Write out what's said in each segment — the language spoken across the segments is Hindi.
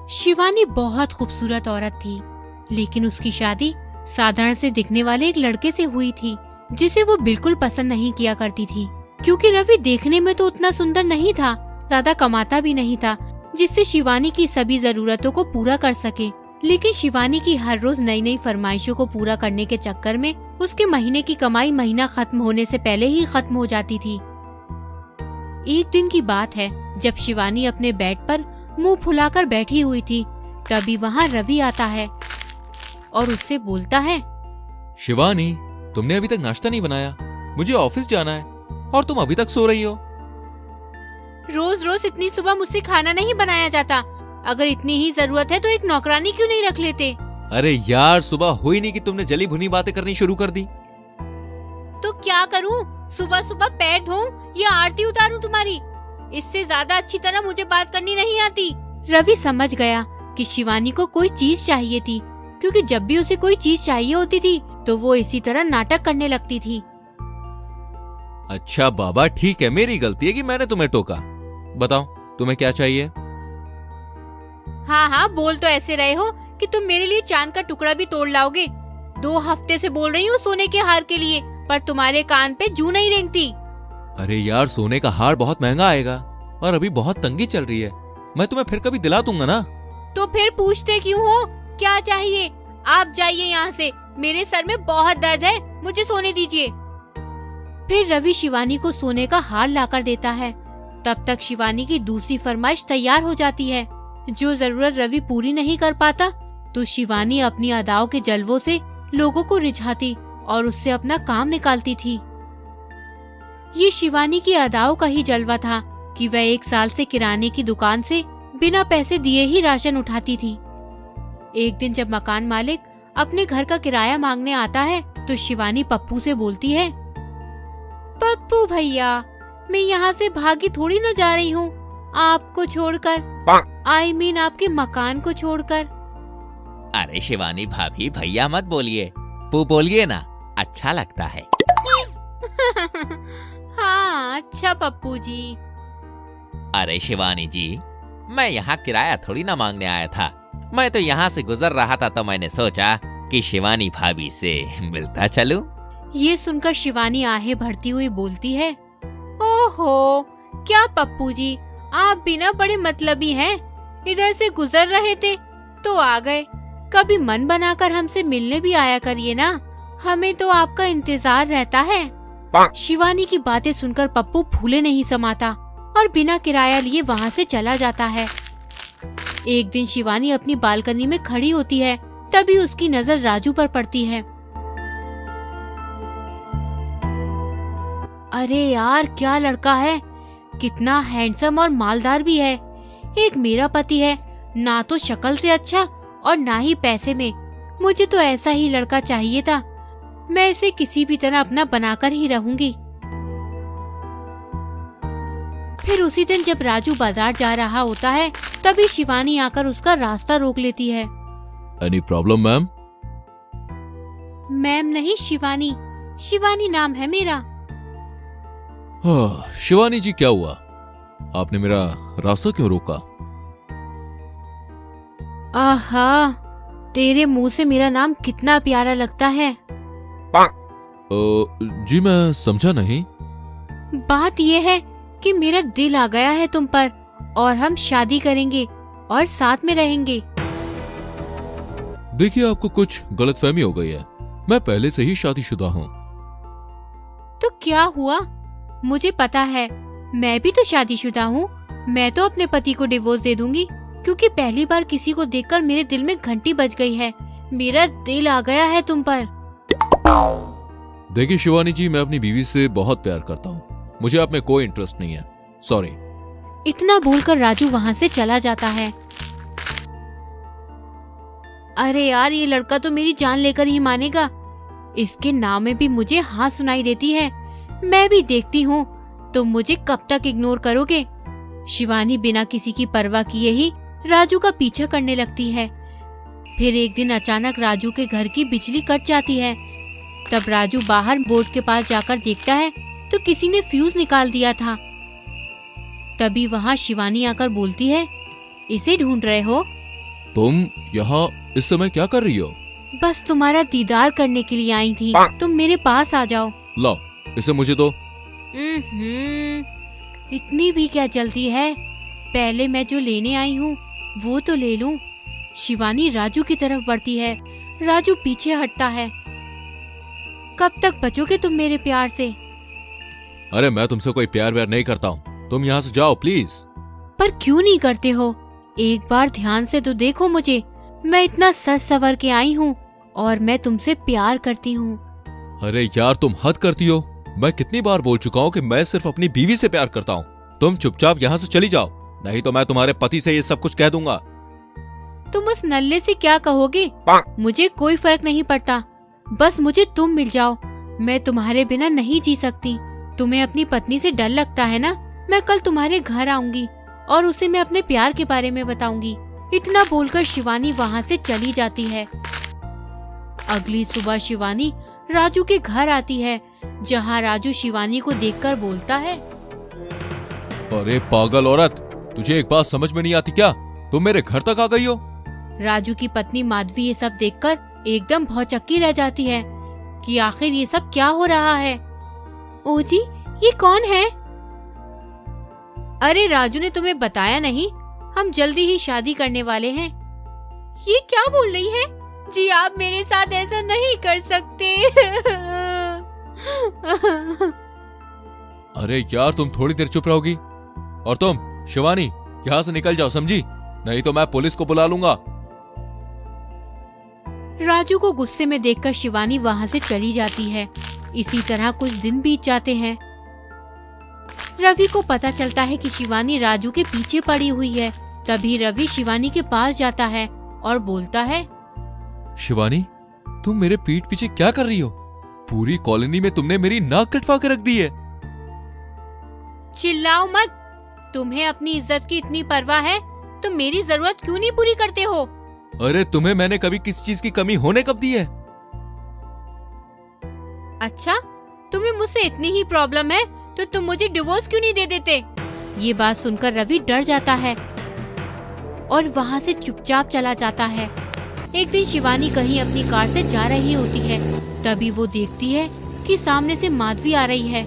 शिवानी बहुत खूबसूरत औरत थी, लेकिन उसकी शादी साधारण से दिखने वाले एक लड़के से हुई थी जिसे वो बिल्कुल पसंद नहीं किया करती थी। क्योंकि रवि देखने में तो उतना सुंदर नहीं था, ज्यादा कमाता भी नहीं था जिससे शिवानी की सभी जरूरतों को पूरा कर सके। लेकिन शिवानी की हर रोज नई नई फरमाइशों को पूरा करने के चक्कर में उसके महीने की कमाई महीना खत्म होने से पहले ही खत्म हो जाती थी। एक दिन की बात है जब शिवानी अपने बेड पर मुंह फुलाकर बैठी हुई थी, तभी वहाँ रवि आता है और उससे बोलता है, शिवानी, तुमने अभी तक नाश्ता नहीं बनाया, मुझे ऑफिस जाना है और तुम अभी तक सो रही हो। रोज रोज इतनी सुबह मुझसे खाना नहीं बनाया जाता। अगर इतनी ही जरूरत है तो एक नौकरानी क्यों नहीं रख लेते? अरे यार, सुबह हुई नहीं कि तुमने जली भुनी बातें करनी शुरू कर दी। तो क्या करूं? सुबह सुबह पैर धोऊं या आरती उतारूं तुम्हारी? इससे ज्यादा अच्छी तरह मुझे बात करनी नहीं आती। रवि समझ गया कि शिवानी को कोई चीज चाहिए थी, क्योंकि जब भी उसे कोई चीज चाहिए होती थी तो वो इसी तरह नाटक करने लगती थी। अच्छा बाबा, ठीक है, मेरी गलती है कि मैंने तुम्हें टोका। बताओ तुम्हें क्या चाहिए? हाँ हाँ, बोल तो ऐसे रहे हो कि तुम मेरे लिए चांद का टुकड़ा भी तोड़ लाओगे। 2 हफ्ते से बोल रही हूँ सोने के हार के लिए, पर तुम्हारे कान पे जूं नहीं रेंगती। अरे यार, सोने का हार बहुत महंगा आएगा और अभी बहुत तंगी चल रही है। मैं तुम्हें फिर कभी दिला दूंगा ना। तो फिर पूछते क्यों हो? क्या चाहिए? आप जाइए यहाँ से, मेरे सर में बहुत दर्द है, मुझे सोने दीजिए। फिर रवि शिवानी को सोने का हार लाकर देता है। तब तक शिवानी की दूसरी फरमाइश तैयार हो जाती है। जो जरूरत रवि पूरी नहीं कर पाता तो शिवानी अपनी अदाओं के जलवों से लोगों को रिझाती और उससे अपना काम निकालती थी। ये शिवानी की अदाओं का ही जलवा था कि वह 1 साल से किराने की दुकान से बिना पैसे दिए ही राशन उठाती थी। एक दिन जब मकान मालिक अपने घर का किराया मांगने आता है तो शिवानी पप्पू से बोलती है, पप्पू भैया, मैं यहाँ से भागी थोड़ी न जा रही हूँ, आपको छोड़कर। I mean आपके मकान को छोड़कर। अरे शिवानी भाभी, भैया मत बोलिए, पू बोलिए ना, अच्छा लगता है। हाँ अच्छा पप्पू जी। अरे शिवानी जी, मैं यहाँ किराया थोड़ी ना मांगने आया था। मैं तो यहाँ से गुजर रहा था तो मैंने सोचा कि शिवानी भाभी से मिलता चलूं। ये सुनकर शिवानी आहें भरती हुई बोलती है, ओहो क्या पप्पू जी, आप भी ना बड़े मतलबी हैं। इधर से गुजर रहे थे तो आ गए। कभी मन बनाकर हमसे मिलने भी आया करिए ना, हमें तो आपका इंतजार रहता है। शिवानी की बातें सुनकर पप्पू फूले नहीं समाता और बिना किराया लिए वहाँ से चला जाता है। एक दिन शिवानी अपनी बालकनी में खड़ी होती है, तभी उसकी नजर राजू पर पड़ती है। अरे यार, क्या लड़का है, कितना हैंडसम और मालदार भी है। एक मेरा पति है, ना तो शक्ल से अच्छा और ना ही पैसे में। मुझे तो ऐसा ही लड़का चाहिए था। मैं इसे किसी भी तरह अपना बनाकर ही रहूंगी। फिर उसी दिन जब राजू बाजार जा रहा होता है, तभी शिवानी आकर उसका रास्ता रोक लेती है। Any problem ma'am? मैम नहीं, शिवानी। शिवानी नाम है मेरा। शिवानी जी, क्या हुआ? आपने मेरा रास्ता क्यों रोका? आहा, तेरे मुंह से मेरा नाम कितना प्यारा लगता है। जी मैं समझा नहीं। बात यह है कि मेरा दिल आ गया है तुम पर और हम शादी करेंगे और साथ में रहेंगे। देखिए, आपको कुछ गलतफहमी हो गई है। मैं पहले से ही शादीशुदा हूँ। तो क्या हुआ? मुझे पता है, मैं भी तो शादीशुदा हूँ। मैं तो अपने पति को डिवोर्स दे दूंगी, क्योंकि पहली बार किसी को देखकर मेरे दिल में घंटी बज गई है। मेरा दिल आ गया है तुम पर। देखिए शिवानी जी, मैं अपनी बीवी से बहुत प्यार करता हूँ। मुझे आप में कोई इंटरेस्ट नहीं है। सॉरी। इतना बोलकर राजू वहाँ से चला जाता है। अरे यार, ये लड़का तो मेरी जान लेकर ही मानेगा। इसके नाम में भी मुझे हाँ सुनाई देती है। मैं भी देखती हूँ तुम मुझे कब तक इग्नोर करोगे। शिवानी बिना किसी की परवाह किए ही राजू का पीछा करने लगती है। फिर एक दिन अचानक राजू के घर की बिजली कट जाती है। तब राजू बाहर बोर्ड के पास जाकर देखता है तो किसी ने फ्यूज निकाल दिया था। तभी वहाँ शिवानी आकर बोलती है, इसे ढूंढ रहे हो? तुम यहाँ इस समय क्या कर रही हो? बस तुम्हारा दीदार करने के लिए आई थी, तुम मेरे पास आ जाओ। लो इसे मुझे दो। इतनी भी क्या जल्दी है, पहले मैं जो लेने आई हूँ वो तो ले लूं। शिवानी राजू की तरफ बढ़ती है, राजू पीछे हटता है। कब तक बचोगे तुम मेरे प्यार से? अरे मैं तुमसे कोई प्यार व्यार नहीं करता हूँ, तुम यहाँ से जाओ प्लीज। पर क्यों नहीं करते हो? एक बार ध्यान से तो देखो मुझे, मैं इतना सज सवर के आई हूँ और मैं तुमसे प्यार करती हूँ। अरे यार तुम हद करती हो, मैं कितनी बार बोल चुका हूँ कि मैं सिर्फ अपनी बीवी से प्यार करता हूँ। तुम चुपचाप यहाँ से चली जाओ, नहीं तो मैं तुम्हारे पति से ये सब कुछ कह दूंगा। तुम उस नल्ले से क्या कहोगे? मुझे कोई फर्क नहीं पड़ता, बस मुझे तुम मिल जाओ। मैं तुम्हारे बिना नहीं जी सकती। तुम्हें अपनी पत्नी से डर लगता है ना? मैं कल तुम्हारे घर आऊंगी और उसे मैं अपने प्यार के बारे में बताऊंगी। इतना बोलकर शिवानी वहाँ से चली जाती है। अगली सुबह शिवानी राजू के घर आती है, जहाँ राजू शिवानी को देखकर बोलता है, अरे पागल औरत, तुझे एक बात समझ में नहीं आती क्या? तुम मेरे घर तक आ गई हो। राजू की पत्नी माधवी ये सब देखकर एकदम भौचक्की रह जाती है कि आखिर ये सब क्या हो रहा है। ओ जी, ये कौन है? अरे राजू ने तुम्हें बताया नहीं, हम जल्दी ही शादी करने वाले हैं। ये क्या बोल रही है? जी आप मेरे साथ ऐसा नहीं कर सकते। अरे यार तुम थोड़ी देर चुप रहोगी? और तुम शिवानी यहाँ से निकल जाओ, समझी? नहीं तो मैं पुलिस को बुला लूंगा। राजू को गुस्से में देखकर शिवानी वहाँ से चली जाती है। इसी तरह कुछ दिन बीत जाते हैं। रवि को पता चलता है कि शिवानी राजू के पीछे पड़ी हुई है। तभी रवि शिवानी के पास जाता है और बोलता है, शिवानी तुम मेरे पीठ पीछे क्या कर रही हो? पूरी कॉलोनी में तुमने मेरी नाक कटवा के रख दी है। चिल्लाओ मत, तुम्हें अपनी इज्जत की इतनी परवाह है तो मेरी जरूरत क्यों नहीं पूरी करते हो? अरे तुम्हें मैंने कभी किसी चीज की कमी होने कब दी है? अच्छा, तुम्हें मुझसे इतनी ही प्रॉब्लम है तो तुम मुझे डिवोर्स क्यों नहीं दे देते? ये बात सुनकर रवि डर जाता है और वहाँ से चुपचाप चला जाता है। एक दिन शिवानी कहीं अपनी कार से जा रही होती है, तभी वो देखती है कि सामने से माधवी आ रही है।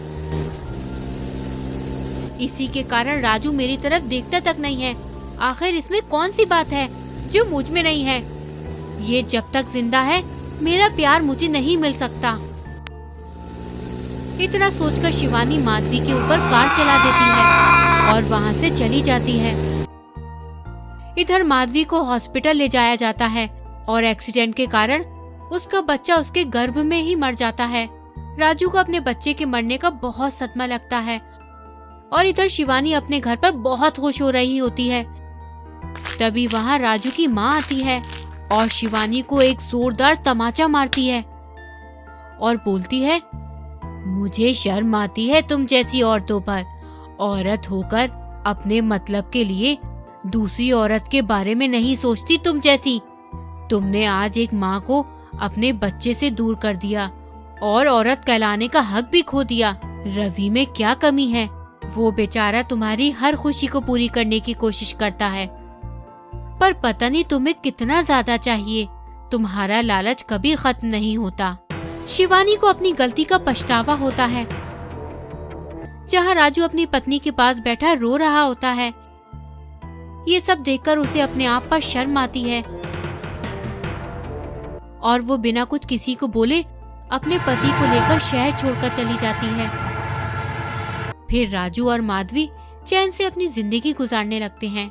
इसी के कारण राजू मेरी तरफ देखता तक नहीं है। आखिर इसमें कौन सी बात है जो मुझ में नहीं है? ये जब तक जिंदा है मेरा प्यार मुझे नहीं मिल सकता। इतना सोचकर शिवानी माधवी के ऊपर कार चला देती है और वहाँ से चली जाती है। इधर माधवी को हॉस्पिटल ले जाया जाता है और एक्सीडेंट के कारण उसका बच्चा उसके गर्भ में ही मर जाता है। राजू को अपने बच्चे के मरने का बहुत सदमा लगता है और इधर शिवानी अपने घर पर बहुत खुश हो रही होती है। तभी वहाँ राजू की माँ आती है और शिवानी को एक जोरदार तमाचा मारती है और बोलती है, मुझे शर्म आती है तुम जैसी औरतों पर। औरत होकर अपने मतलब के लिए दूसरी औरत के बारे में नहीं सोचती तुम जैसी। तुमने आज एक माँ को अपने बच्चे से दूर कर दिया और औरत कहलाने का हक भी खो दिया। रवि में क्या कमी है? वो बेचारा तुम्हारी हर खुशी को पूरी करने की कोशिश करता है, पर पता नहीं तुम्हें कितना ज्यादा चाहिए। तुम्हारा लालच कभी खत्म नहीं होता। शिवानी को अपनी गलती का पछतावा होता है। जहाँ राजू अपनी पत्नी के पास बैठा रो रहा होता है, ये सब देखकर उसे अपने आप पर शर्म आती है और वो बिना कुछ किसी को बोले अपने पति को लेकर शहर छोड़कर चली जाती है। फिर राजू और माधवी चैन से अपनी जिंदगी गुजारने लगते हैं।